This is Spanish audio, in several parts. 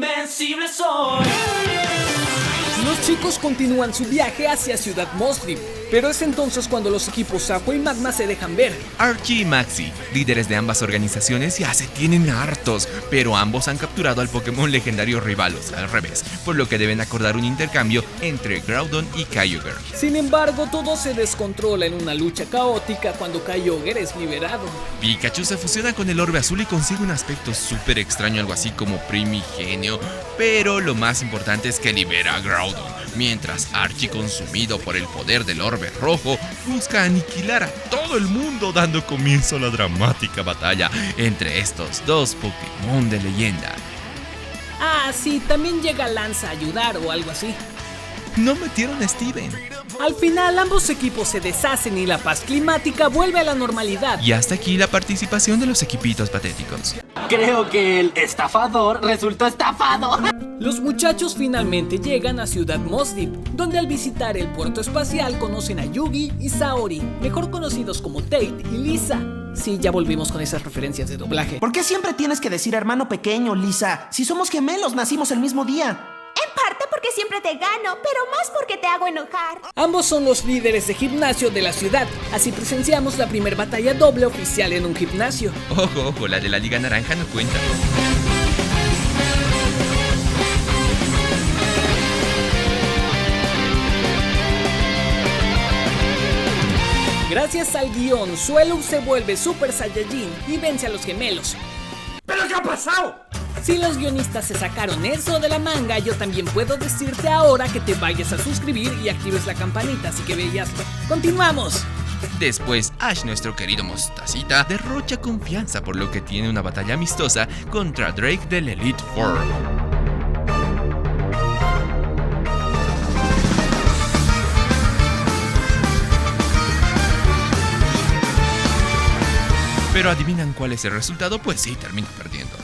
invencible soy. Los chicos continúan su viaje hacia Ciudad Mossdeep, pero es entonces cuando los equipos Aqua y Magma se dejan ver. Archie y Maxie, líderes de ambas organizaciones, ya se tienen hartos, pero ambos han capturado al Pokémon legendario Rivalos, al revés, por lo que deben acordar un intercambio entre Groudon y Kyogre. Sin embargo, todo se descontrola en una lucha caótica cuando Kyogre es liberado. Pikachu se fusiona con el orbe azul y consigue un aspecto súper extraño, algo así como primigenio, pero lo más importante es que libera a Groudon, mientras Archie, consumido por el poder del orbe rojo, busca aniquilar a todo el mundo, dando comienzo a la dramática batalla entre estos dos Pokémon de leyenda. Ah, sí, también llega Lance a ayudar o algo así. No metieron a Steven. Al final ambos equipos se deshacen y la paz climática vuelve a la normalidad. Y hasta aquí la participación de los equipitos patéticos. Creo que el estafador resultó estafado. Los muchachos finalmente llegan a Ciudad Mossdeep, donde al visitar el puerto espacial conocen a Yugi y Saori, mejor conocidos como Tate y Lisa. Sí, ya volvimos con esas referencias de doblaje. ¿Por qué siempre tienes que decir hermano pequeño, Lisa? Si somos gemelos, nacimos el mismo día. En parte porque siempre te gano, pero más porque te hago enojar. Ambos son los líderes de gimnasio de la ciudad, así presenciamos la primera batalla doble oficial en un gimnasio. Ojo, ojo, la de la Liga Naranja no cuenta. Gracias al guión, Swallow se vuelve Super Saiyajin y vence a los gemelos. ¿Pero qué ha pasado? Si los guionistas se sacaron eso de la manga, yo también puedo decirte ahora que te vayas a suscribir y actives la campanita, así que veas. ¡Continuamos! Después, Ash, nuestro querido Mostacita, derrocha confianza por lo que tiene una batalla amistosa contra Drake del Elite Four. Pero ¿adivinan cuál es el resultado? Pues sí, termina perdiendo.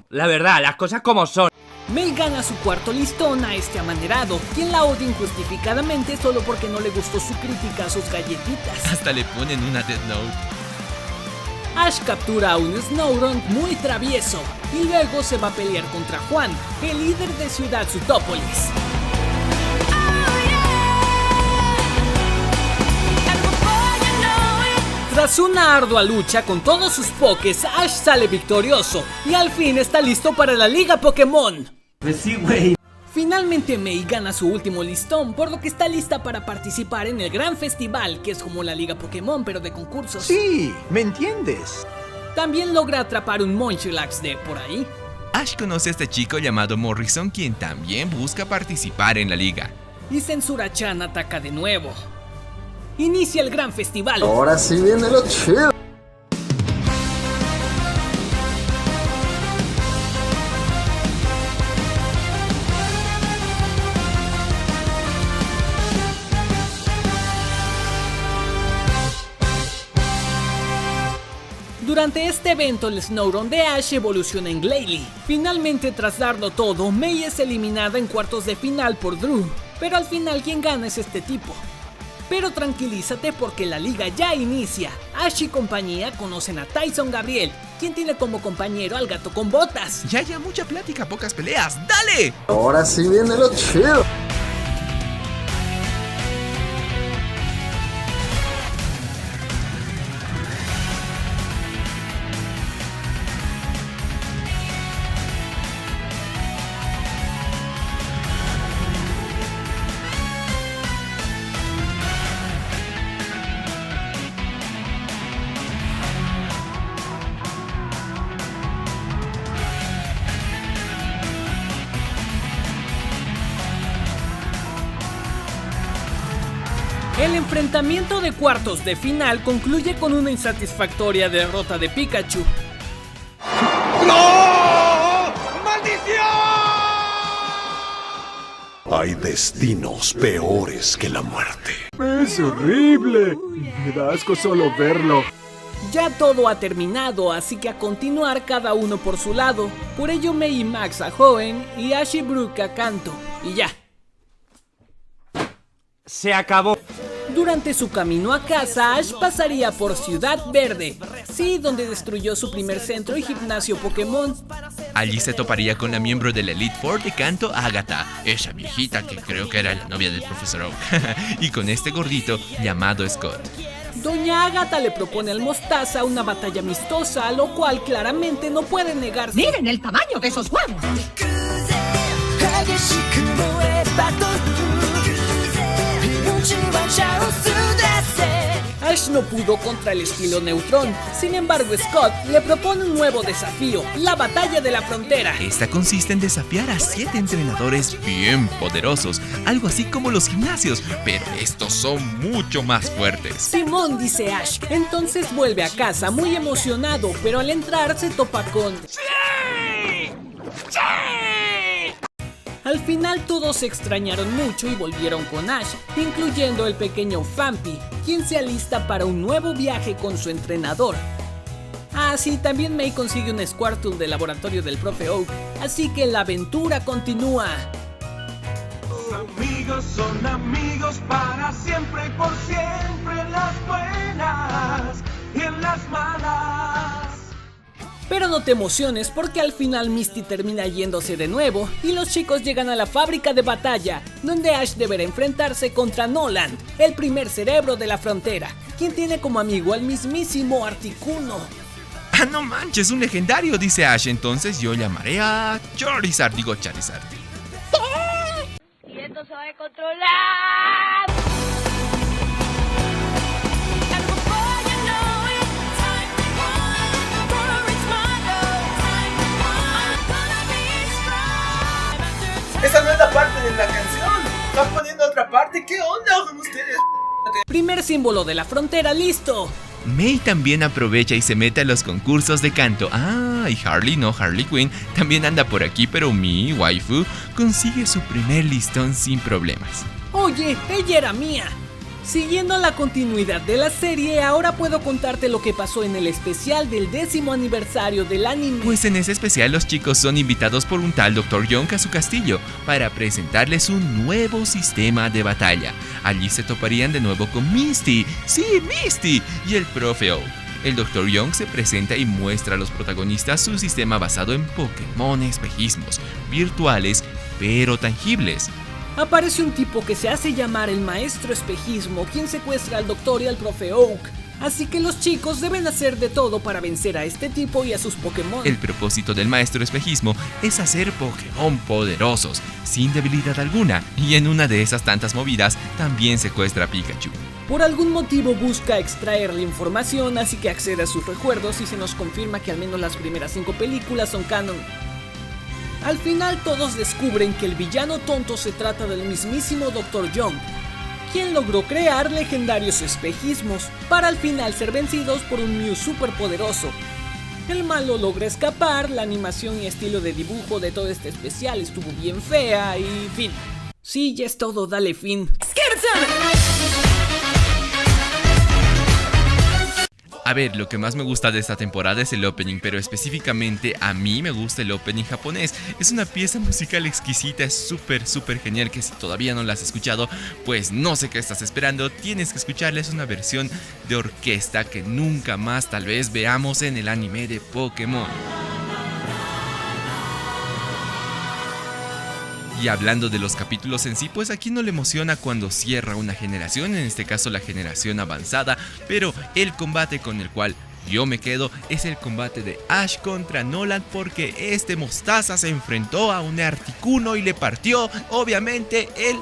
La verdad, las cosas como son. Mei gana su cuarto listón a este amanerado, quien la odia injustificadamente solo porque no le gustó su crítica a sus galletitas. Hasta le ponen una Death Note. Ash captura a un Snorunt muy travieso y luego se va a pelear contra Juan, el líder de Ciudad Sutópolis. Tras una ardua lucha con todos sus pokés, Ash sale victorioso y al fin está listo para la Liga Pokémon. Pues sí, güey. Finalmente Mei gana su último listón, por lo que está lista para participar en el gran festival, que es como la Liga Pokémon pero de concursos. Sí, ¿me entiendes? También logra atrapar un Munchlax de por ahí. Ash conoce a este chico llamado Morrison, quien también busca participar en la liga. Y Censura-chan ataca de nuevo. Inicia el gran festival. Ahora sí viene lo chido. Durante este evento, el Snorunt de Ash evoluciona en Glalie. Finalmente, tras darlo todo, Mei es eliminada en cuartos de final por Drew. Pero al final, quien gana es este tipo. Pero tranquilízate porque la liga ya inicia. Ash y compañía conocen a Tyson Gabriel, quien tiene como compañero al gato con botas. Ya, mucha plática, pocas peleas. ¡Dale! Ahora sí viene lo chido. El enfrentamiento de cuartos de final concluye con una insatisfactoria derrota de Pikachu. ¡No! ¡Maldición! Hay destinos peores que la muerte. Es horrible. Me da asco solo verlo. Ya todo ha terminado, así que a continuar cada uno por su lado. Por ello Mei y Max a Hoenn y Ash y Brook a Kanto. Y ya. Se acabó. Durante su camino a casa, Ash pasaría por Ciudad Verde, sí, donde destruyó su primer centro y gimnasio Pokémon. Allí se toparía con la miembro del Elite Four de canto, Agatha, esa viejita que creo que era la novia del profesor Oak, y con este gordito llamado Scott. Doña Agatha le propone al Mostaza una batalla amistosa, a lo cual claramente no puede negarse. ¡Miren el tamaño de esos huevos! Ash no pudo contra el estilo Neutrón, sin embargo Scott le propone un nuevo desafío, la batalla de la frontera. Esta consiste en desafiar a 7 entrenadores bien poderosos, algo así como los gimnasios, pero estos son mucho más fuertes. Simón, dice Ash, entonces vuelve a casa muy emocionado, pero al entrar se topa con... ¡Sí! ¡Sí! Al final todos se extrañaron mucho y volvieron con Ash, incluyendo el pequeño Fampi, quien se alista para un nuevo viaje con su entrenador. Ah, sí, también May consigue un Squirtle del laboratorio del profe Oak, así que la aventura continúa. Amigos son amigos para siempre y por siempre, en las buenas y en las malas. Pero no te emociones porque al final Misty termina yéndose de nuevo y los chicos llegan a la fábrica de batalla, donde Ash deberá enfrentarse contra Nolan, el primer cerebro de la frontera, quien tiene como amigo al mismísimo Articuno. ¡Ah, no manches! ¡Un legendario!, dice Ash. Entonces yo llamaré a Charizard, Charizard. Y esto se va a controlar. Esa no es la parte de la canción. Están poniendo otra parte. ¿Qué onda con ustedes? Primer símbolo de la frontera, listo. May también aprovecha y se mete a los concursos de canto. Ah, y Harley Quinn también anda por aquí, pero mi waifu consigue su primer listón sin problemas. Oye, ella era mía. Siguiendo la continuidad de la serie, ahora puedo contarte lo que pasó en el especial del 10º aniversario del anime. Pues en ese especial los chicos son invitados por un tal Dr. Young a su castillo para presentarles un nuevo sistema de batalla. Allí se toparían de nuevo con Misty, sí, Misty, y el profe Oak. El Dr. Young se presenta y muestra a los protagonistas su sistema basado en Pokémon espejismos, virtuales pero tangibles. Aparece un tipo que se hace llamar el Maestro Espejismo, quien secuestra al doctor y al profe Oak. Así que los chicos deben hacer de todo para vencer a este tipo y a sus Pokémon. El propósito del Maestro Espejismo es hacer Pokémon poderosos, sin debilidad alguna, y en una de esas tantas movidas también secuestra a Pikachu. Por algún motivo busca extraer la información, así que accede a sus recuerdos y se nos confirma que al menos las primeras 5 películas son canon. Al final todos descubren que el villano tonto se trata del mismísimo Dr. Young, quien logró crear legendarios espejismos para al final ser vencidos por un Mew superpoderoso. El malo logra escapar, la animación y estilo de dibujo de todo este especial estuvo bien fea y fin. Sí, ya es todo, dale fin. A ver, lo que más me gusta de esta temporada es el opening, pero específicamente a mí me gusta el opening japonés. Es una pieza musical exquisita, es súper genial, que si todavía no la has escuchado, pues no sé qué estás esperando, tienes que escucharla. Es una versión de orquesta que nunca más tal vez veamos en el anime de Pokémon. Y hablando de los capítulos en sí, pues aquí no le emociona cuando cierra una generación, en este caso la generación avanzada, pero el combate con el cual yo me quedo es el combate de Ash contra Nolan, porque este Mostaza se enfrentó a un Articuno y le partió, obviamente, el...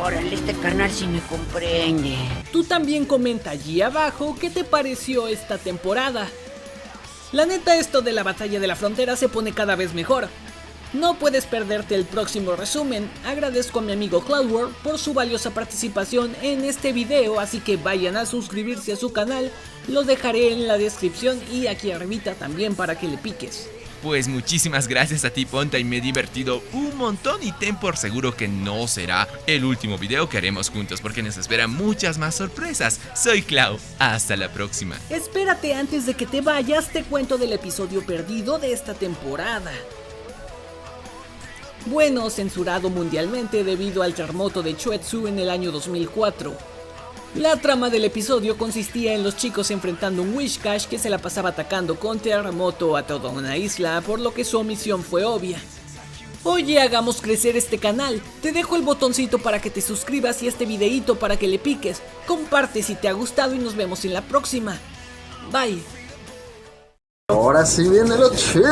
Órale, este carnal sí me comprende. Tú también comenta allí abajo qué te pareció esta temporada. La neta, esto de la batalla de la frontera se pone cada vez mejor. No puedes perderte el próximo resumen. Agradezco a mi amigo Cloudworld por su valiosa participación en este video, así que vayan a suscribirse a su canal, lo dejaré en la descripción y aquí arribita también para que le piques. Pues muchísimas gracias a ti, Ponta, y me he divertido un montón, y ten por seguro que no será el último video que haremos juntos, porque nos esperan muchas más sorpresas. Soy Clau, hasta la próxima. Espérate, antes de que te vayas te cuento del episodio perdido de esta temporada. Bueno, censurado mundialmente debido al terremoto de Chuetsu en el año 2004. La trama del episodio consistía en los chicos enfrentando un Whiscash que se la pasaba atacando con terremoto a toda una isla, por lo que su misión fue obvia. Oye, hagamos crecer este canal. Te dejo el botoncito para que te suscribas y este videíto para que le piques. Comparte si te ha gustado y nos vemos en la próxima. Bye. Ahora sí viene lo chido.